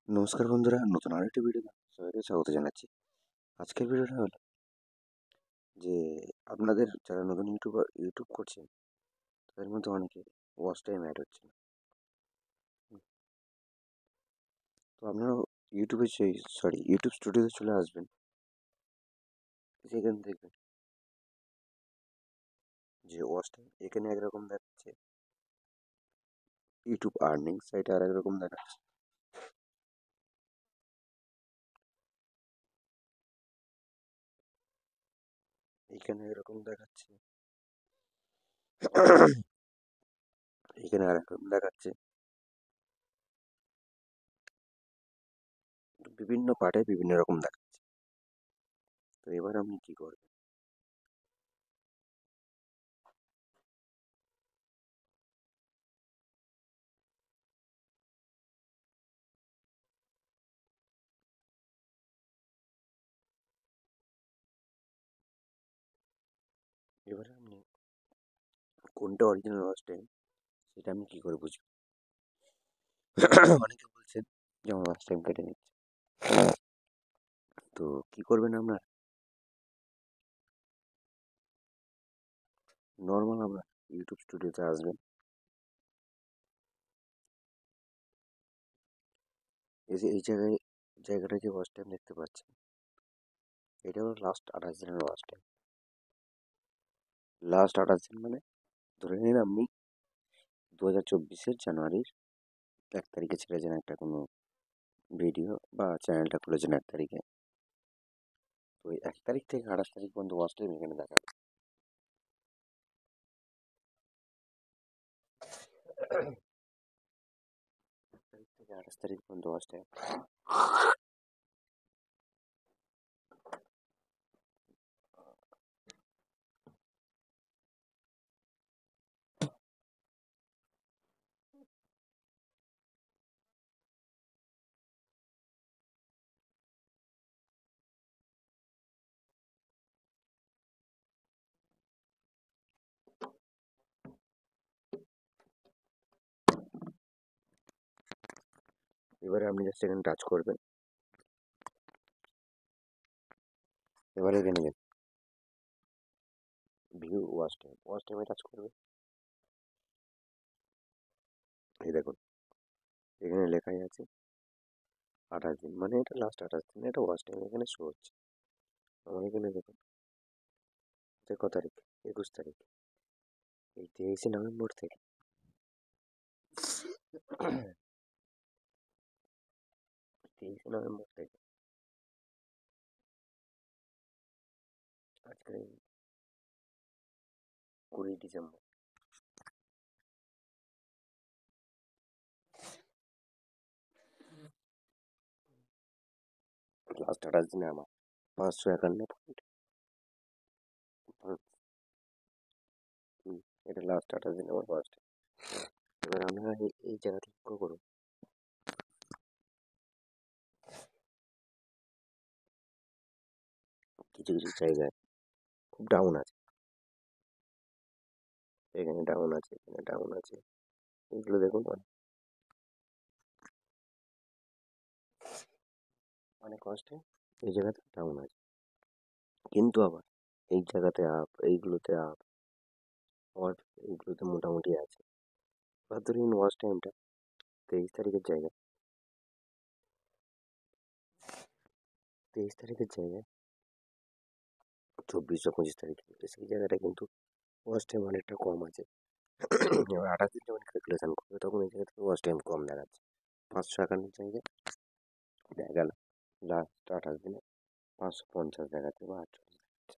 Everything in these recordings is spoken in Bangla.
নমস্কার বন্ধুরা, নতুন আরেকটি ভিডিওতে সবাইকে স্বাগত জানাচ্ছি। আজকের ভিডিওটা হলো যে আপনাদের যারা নতুন ইউটিউব করছেন তাদের মধ্যে অনেকে ওয়াচ টাইম অ্যাড হচ্ছে না। হুম, তো আপনারা ইউটিউব স্টুডিওতে চলে আসবেন। সেখানে দেখবেন যে ওয়াচ টাইম এখানে একরকম দেখাচ্ছে, ইউটিউব আর্নিং সাইটে আর একরকম দেখাচ্ছে। এখানে এরকম দেখাচ্ছে, এখানে আর একরকম দেখাচ্ছে। বিভিন্ন পার্টে বিভিন্ন রকম দেখাচ্ছে। তো এবার আপনি কি করবেন? এবারে আপনি কোনটা অরিজিনাল ওয়াচ টাইম সেটা আমি কি করে বুঝবো? অনেকে বলছেন যে আমার ওয়াচ টাইম কেটে নিচ্ছে। তো কি করবেন আপনার? নর্মাল আপনার ইউটিউব স্টুডিওতে আসবেন। এই যে জায়গাটা যে ওয়াচ টাইম দেখতে পাচ্ছেন, এটা হলো লাস্ট 28 দিনের ওয়াচ টাইম। লাস্ট 28 দিন মানে ধরে নিন আপনি 2024-এর জানুয়ারির 1 তারিখে ছেড়েছেন একটা কোনো ভিডিও বা চ্যানেলটা খুলেছেন 1 তারিখে। তো ওই 1 তারিখ থেকে 28 তারিখ পর্যন্ত ওয়াচ টাইম এখানে দেখাবে। 1 তারিখ থেকে 28 তারিখ পর্যন্ত ওয়াচ টাইম। এবারে আপনি জাস্ট এখানে টাচ করবেন। এবারে এখানে ভিউ ওয়াচ টাইমে টাচ করবে। এই দেখুন, এখানে লেখাই আছে 28 দিন, মানে এটা লাস্ট 28 দিন এটা ওয়াচ টাইম এখানে শো হচ্ছে। আমার এখানে দেখুন, এটা কত তারিখ? 21 তারিখ, এই 23শে নভেম্বর থেকে 23শে নভেম্বর থেকে আজকে 20 ডিসেম্বর, লাস্ট 28 দিনে আমার 551 পয়েন্ট। এটা লাস্ট 28 দিনে আমার ফার্স্ট। এবার আমরা এই জায়গাটা লক্ষ্য করুন, কিছু কিছু জায়গায় খুব ডাউন আছে। এখানে ডাউন আছে, এখানে ডাউন আছে, এগুলো দেখুন অনেক কষ্টে এই জায়গাতে ডাউন আছে, কিন্তু আবার এই জায়গাতে আপ, এইগুলোতে আপ, আবার এইগুলোতে মোটামুটি আছে। এবার ধরুন ওয়াচ টাইমটা 23 তারিখের জায়গায়, 23 তারিখের জায়গায় 24 বা 25 তারিখ, সেই জায়গাটা কিন্তু ওয়াচ টাইম অনেকটা কম আছে। এবার 28 দিন যখন ক্যালকুলেশন করবে তখন এই জায়গা থেকে ওয়াচ টাইম কম দেখাচ্ছে। 551-এর জায়গায় দেখা গেল লাস্ট 28 দিনে 550 দেখাচ্ছে বা 48 দেখাচ্ছে।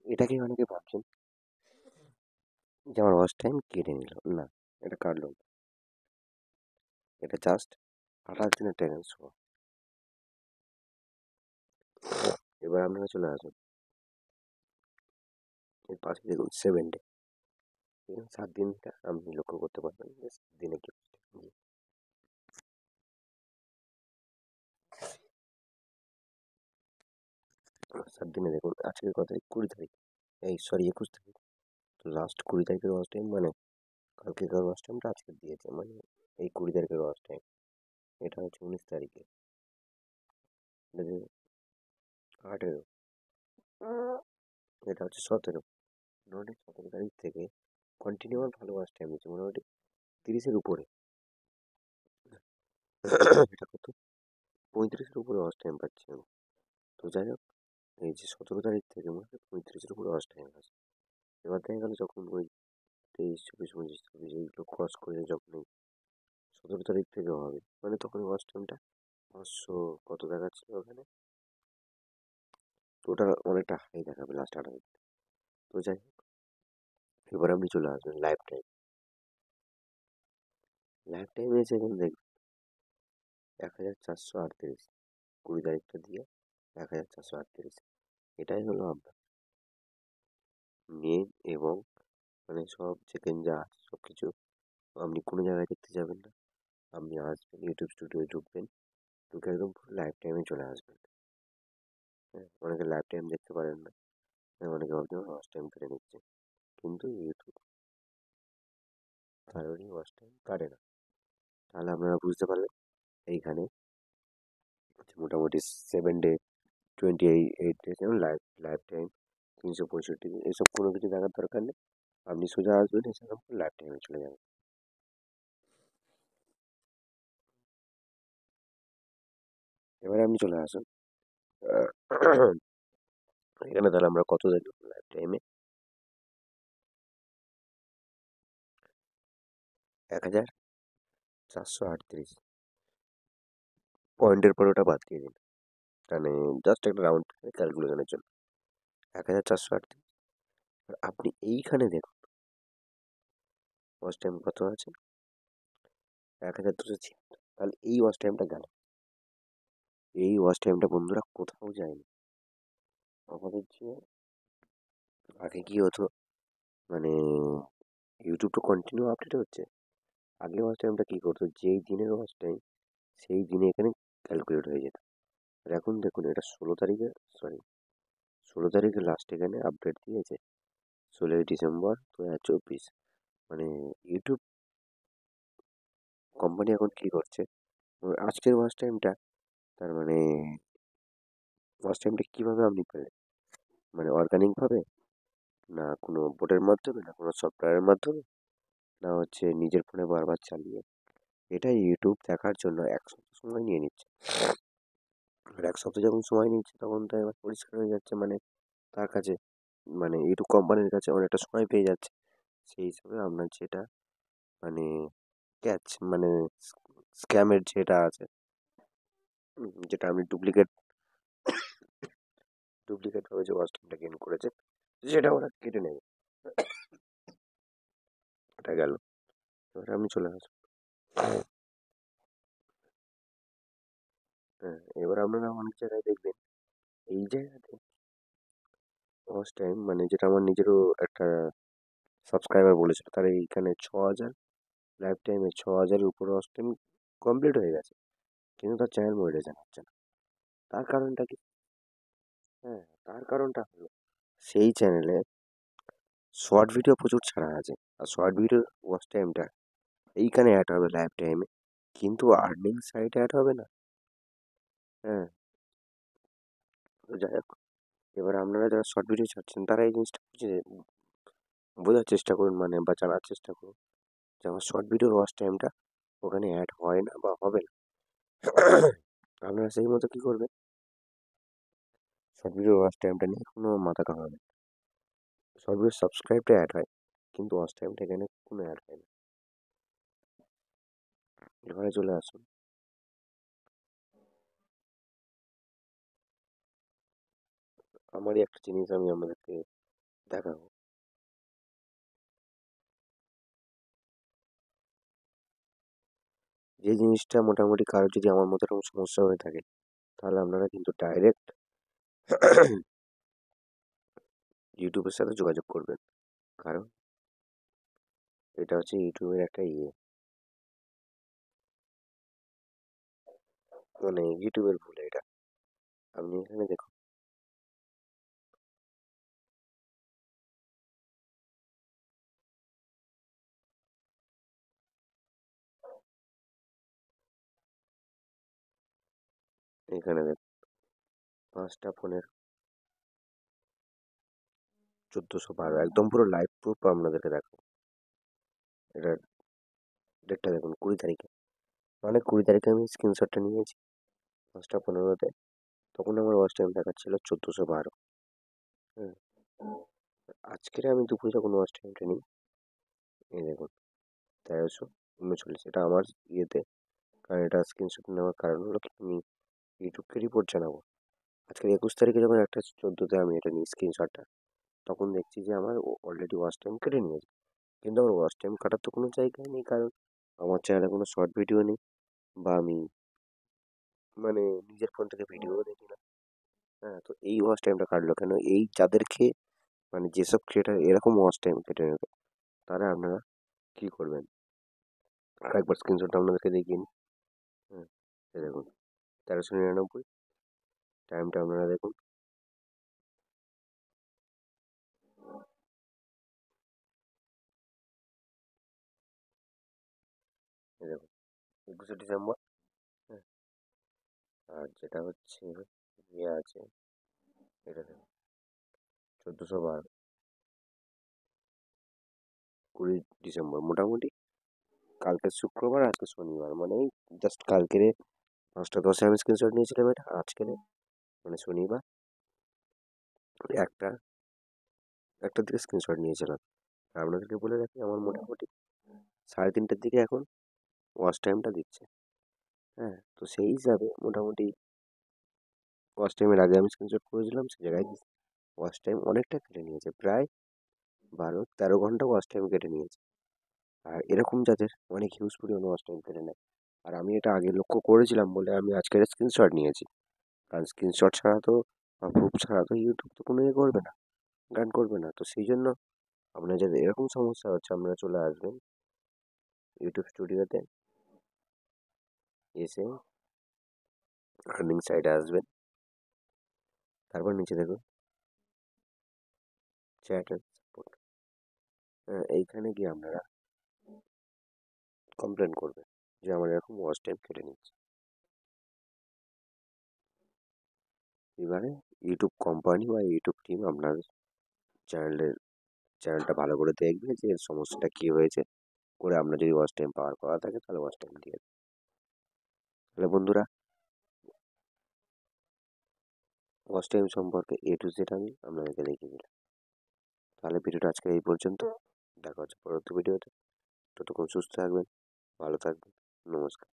এটাকে অনেকে ভাবছেন যে আমার ওয়াচ টাইম কেটে নিল, না, এটা কাটলো না, এটা জাস্ট 28 দিনের টাইম শো। এবার আপনারা চলে আসুন, এর পাশে দেখুন 7 ডে, এখানে 7 দিনটা আপনি লক্ষ্য করতে পারবেন যে 7 দিনে কি হচ্ছে। 7 দিনে দেখুন আজকে কত তারিখ? 20 তারিখ, এই সরি 21 তারিখ। লাস্ট 20 তারিখের ওয়াচ টাইম মানে কালকেকার ওয়াচ টাইমটা আজকে দিয়েছে, মানে এই 20 তারিখের ওয়াচ টাইম। এটা হচ্ছে 19 তারিখে, এটা যে 18, এটা হচ্ছে 17। মোটামুটি 17 তারিখ থেকে কন্টিনিউ আমার ভালো ওয়াচ টাইম দিচ্ছে, মোটামুটি 30-এর উপরে। এটা কত, 35-এর উপরে ওয়াচ টাইম পাচ্ছি আমি। তো যাই হোক, এই যে 17 তারিখ থেকে মোটামুটি 35-এর উপরে ওয়াচ টাইম আছে। এবার দেখা গেল যখন ওই 23, 24, 25, 26 এইগুলো ক্রস করে যখন এই 17 তারিখ থেকে হবে, মানে তখন ওয়াচ টাইমটা 500 কত দেখাচ্ছিল ওখানে, তো ওটা অনেকটা হাই দেখাবে লাস্ট 18। তো যাই হোক, এবার আপনি চলে আসবেন লাইফ টাইম। লাইফ টাইম এসে এখানে দেখবেন 1438, 20 তারিখটা দিয়ে 1438। এটাই হলো আপনার মেন, এবং মানে সব যেখানে যা আছে সব কিছু আপনি কোনো জায়গায় দেখতে যাবেন না। আপনি আসবেন ইউটিউব স্টুডিওয়ে, ঢুকবেন, ঢুকে একদম পুরো লাইফ টাইমে চলে আসবেন। হ্যাঁ, অনেকে লাইফ টাইম দেখতে পারেন না। হ্যাঁ, অনেকে ভাবছেন ওয়াচ টাইম কেটে নিচ্ছে, কিন্তু ইউটিউব কারোরই ওয়াচ টাইম কাটে না। তাহলে আপনারা বুঝতে পারলেন এইখানে মোটামুটি 7 ডে, 28 ডেজ এবং লাইফ লাইফ টাইম 365 দিন, এসব কোনো কিছু দেখার দরকার নেই। আপনি সোজা আসবেন, এসে লাইফ টাইমে চলে যাবেন। এবারে আপনি চলে আসুন এখানে, তাহলে আমরা কত দেখলাম লাইফ টাইমে? 1438 পয়েন্টের পর ওটা বাদ দিয়ে দিন, মানে জাস্ট একটা রাউন্ড ক্যালকুলেশনের জন্য 1438। আপনি এইখানে দেখুন ওয়াচ টাইম কত আছে, 1276। তাহলে এই ওয়াচ টাইমটা গেল, এই ওয়াচ টাইমটা বন্ধুরা কোথাও যায়নি। আমাদের যে আগে কি হতো, মানে ইউটিউব তো কন্টিনিউ আপডেট হচ্ছে। আগে ওয়াচ টাইমটা কী করতো, যেই দিনের ওয়াচ টাইম সেই দিনে এখানে ক্যালকুলেট হয়ে যেত। আর এখন দেখুন এটা 16 তারিখে, সরি 16 তারিখে লাস্ট এখানে আপডেট দিয়েছে, 16ই ডিসেম্বর 2024। মানে ইউটিউব কোম্পানি এখন কী করছে, আজকের ওয়াচ টাইমটা, তার মানে ওয়াচ টাইমটা কীভাবে আপনি পেলেন, মানে অর্গানিকভাবে, না কোনো বোটের মাধ্যমে, না কোনো সফটওয়্যারের মাধ্যমে, না হচ্ছে নিজের ফোনে বারবার চালিয়ে, এটা ইউটিউব দেখার জন্য 1 সপ্তাহ সময় নিয়ে নিচ্ছে। আর 1 সপ্তাহ যখন সময় নিচ্ছে তখন তো এবার পরিষ্কার হয়ে যাচ্ছে, মানে তার কাছে, মানে ইউটিউব কোম্পানির কাছে অনেকটা সময় পেয়ে যাচ্ছে। সেই হিসাবে আপনার যেটা মানে ক্যাচ, মানে স্ক্যামের যেটা আছে, যেটা আপনি ডুপ্লিকেট ডুপ্লিকেটভাবে যে ওয়াচ টাইমটা গেইন করেছে, সেটা ওরা কেটে নেবে। এটা গেল। এবার আপনি চলে আসুন, হ্যাঁ, এবার আপনারা অনেক জায়গায় দেখবেন এই জায়গাতে ওয়াচ টাইম, মানে যেটা আমার নিজেরও একটা সাবস্ক্রাইবার বলেছিল, তার এইখানে 6,000 লাইফ টাইমে 6,000-এর উপরে ওয়াচ টাইম কমপ্লিট হয়ে গেছে, কিন্তু তার চ্যানেল মনিটাইজেশন হচ্ছে না। তার কারণটা কি? হ্যাঁ, তার কারণটা হলো সেই চ্যানেলে শর্ট ভিডিও প্রচুর ছাড়া আছে, আর শর্ট ভিডিওর ওয়াচ টাইমটা এইখানে অ্যাড হবে লাইফ টাইমে, কিন্তু আর্নিং সাইটে অ্যাড হবে না। হ্যাঁ, তো যাই হোক, এবার আপনারা যারা শর্ট ভিডিও ছাড়ছেন তারা এই জিনিসটা বুঝে বোঝার চেষ্টা করুন, মানে বা জানার চেষ্টা করুন যে আমার শর্ট ভিডিওর ওয়াচ টাইমটা ওখানে অ্যাড হয় না বা হবে না। আপনারা সেই মতো কী করবেন, শর্ট ভিডিওর ওয়াচ টাইমটা নিয়ে কোনো মাথা ঘামাবেন না। শর্ট ভিডিওর সাবস্ক্রাইবটা অ্যাড হয়, কিন্তু ওয়াচ টাইমটা এখানে কোনো অ্যাড হয় না। এবারে চলে আসুন, আমারই একটা জিনিস আমি আপনাদেরকে দেখাবো। যে জিনিসটা মোটামুটি কারোর যদি আমার মতো এরকম সমস্যা হয়ে থাকে, তাহলে আপনারা কিন্তু ডাইরেক্ট ইউটিউবের সাথে যোগাযোগ করবেন। কারণ এটা হচ্ছে ইউটিউবের একটা ইয়ে, মানে ইউটিউবের ভুল এটা। আপনি এখানে দেখুন, এখানে দেখুন 5টা ফোনের 1412, একদম পুরো লাইভ প্রুফ আপনাদেরকে দেখাবো। এটার ডেটটা দেখুন 20 তারিখে, মানে 20 তারিখে আমি স্ক্রিনশটটা নিয়েছি 5টা 15-তে। তখন আমার ওয়াচ টাইম দেখাচ্ছিল 1412। হ্যাঁ, আজকের আমি দুপুরে যখন ওয়াচ টাইমটা নিই, এই দেখুন 1339। এটা আমার ইয়েতে, কারণ এটা স্ক্রিনশট নেওয়ার কারণ হলো কি, আমি ইউটিউবকে রিপোর্ট জানাবো। আজকের 21 তারিখে যখন 1টা 14-তে আমি এটা নিই স্ক্রিনশটটা, তখন দেখছি যে আমার অলরেডি ওয়াচ টাইম কেটে নিয়েছে। কিন্তু আমার ওয়াচ টাইম কাটার তো কোনো জায়গায় নেই, কারণ আমার চ্যানেলে কোনো শর্ট ভিডিও নেই, বা আমি মানে নিজের ফোন থেকে ভিডিও দেখি না। হ্যাঁ, তো এই ওয়াচ টাইমটা কাটলো কেন? এই যাদেরকে মানে যেসব ক্রিয়েটার এরকম ওয়াচ টাইম কেটে নেবে, তারা আপনারা কী করবেন? আরেকবার স্ক্রিনশটটা আপনাদেরকে দেখিয়ে নিই। হ্যাঁ, এই দেখুন 1399, টাইমটা আপনারা দেখুন। এই দেখুন 21শে ডিসেম্বর। হ্যাঁ, আর যেটা হচ্ছে ইয়ে আছে, এটা দেখুন 1412, 20 ডিসেম্বর। মোটামুটি কালকে শুক্রবার, আজকে শনিবার, মানে এই জাস্ট কালকেরে 5টা 10-এ আমি স্ক্রিনশট নিয়েছিলাম এটা, আজকের মানে শনিবার একটা একটার দিকে স্ক্রিনশট নিয়েছিলাম। আর আপনাদেরকে বলে রাখি, আমার মোটামুটি 3:30টার দিকে এখন ওয়াচ টাইমটা দিচ্ছে। হ্যাঁ, তো সেই হিসাবে মোটামুটি ওয়াচ টাইমের আগে আমি স্ক্রিনশট করেছিলাম, সে জায়গায় ওয়াচ টাইম অনেকটা কেটে নিয়েছে, প্রায় 12-13 ঘন্টা ওয়াচ টাইম কেটে নিয়েছে। আর এরকম যাদের অনেক হিউজ পরিমাণে ওয়াচ টাইম কেটে নেয়, আর আমি এটা আগে লক্ষ্য করেছিলাম বলে আমি আজকের স্ক্রিনশট নিয়েছি। কারণ স্ক্রিনশট ছাড়া তো বা প্রুফ ছাড়া তো ইউটিউব তো কোনো ইয়ে করবে না, গান করবে না। তো সেই জন্য আপনার যাদের এরকম সমস্যা হচ্ছে, আপনারা চলে আসবেন ইউটিউব স্টুডিওতে, এসে আর্নিং সাইডে আসবেন, তারপর নিচে দেখুন চ্যাট অ্যান্ড সাপোর্ট। এইখানে গিয়ে আপনারা কমপ্লেন করবেন যে আমার এরকম ওয়াচ টাইম কেটে নিচ্ছে। এবারে ইউটিউব কোম্পানি বা ইউটিউব টিম আপনার চ্যানেলের চ্যানেলটা ভালো করে দেখবে যে এর সমস্যাটা কী হয়েছে, করে আপনার যদি ওয়াচ টাইম পাওয়ার কথা থাকে তাহলে ওয়াচ টাইম দিয়ে দেবে। তাহলে বন্ধুরা, ওয়াচ টাইম সম্পর্কে A to Z আমি আপনাদেরকে দেখিয়ে দিলাম। তাহলে ভিডিওটা আজকে এই পর্যন্ত, দেখা হচ্ছে পরবর্তী ভিডিওতে। ততক্ষণ সুস্থ থাকবেন, ভালো থাকবেন, নমস্কার।